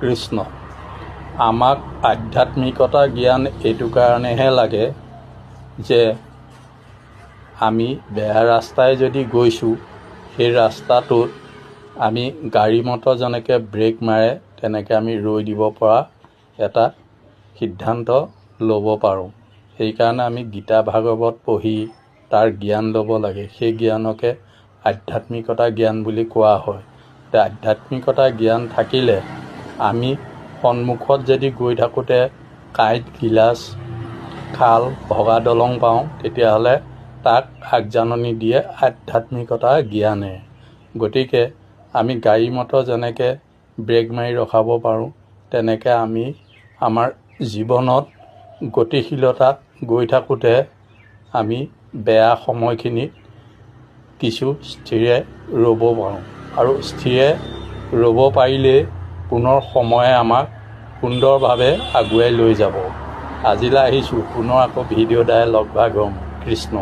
কৃষ্ণ। আমাক আধ্যাত্মিকতা জ্ঞান এইটো কাৰণেহে লাগে যে আমি বেয়া ৰাস্তাই যদি গৈছোঁ, সেই ৰাস্তাটোত আমি গাড়ী মটৰ যেনেকৈ ব্ৰেক মাৰে তেনেকৈ আমি ৰৈ দিব পৰা এটা সিদ্ধান্ত ল'ব পাৰোঁ। সেইকাৰণে আমি গীতা ভাগৱত পঢ়ি তাৰ জ্ঞান ল'ব লাগে। সেই জ্ঞানকে আধ্যাত্মিকতা জ্ঞান বুলি কোৱা হয়। আধ্যাত্মিকতা জ্ঞান থাকিলে আমি সন্মুখত যদি গৈ থাকোঁতে কাঁইট গিলাচ খাল ভগা দলং পাওঁ, তেতিয়াহ'লে তাক আগজাননী দিয়ে আধ্যাত্মিকতা জ্ঞানে। গতিকে আমি গাড়ী মটৰ যেনেকৈ ব্ৰেক মাৰি ৰখাব পাৰোঁ, তেনেকৈ আমি আমাৰ জীৱনত গতিশীলতাত গৈ থাকোঁতে আমি বেয়া সময়খিনিত কিছু স্থিৰে ৰ'ব পাৰোঁ। আৰু স্থিৰে ৰ'ব পাৰিলেই পুনৰ সময়ে আমাক সুন্দৰভাৱে আগুৱাই লৈ যাব। আজিলৈ আহিছোঁ, পুনৰ আকৌ ভিডিঅ' দ্বাৰাই লগ ভাগ হ'ম। কৃষ্ণ।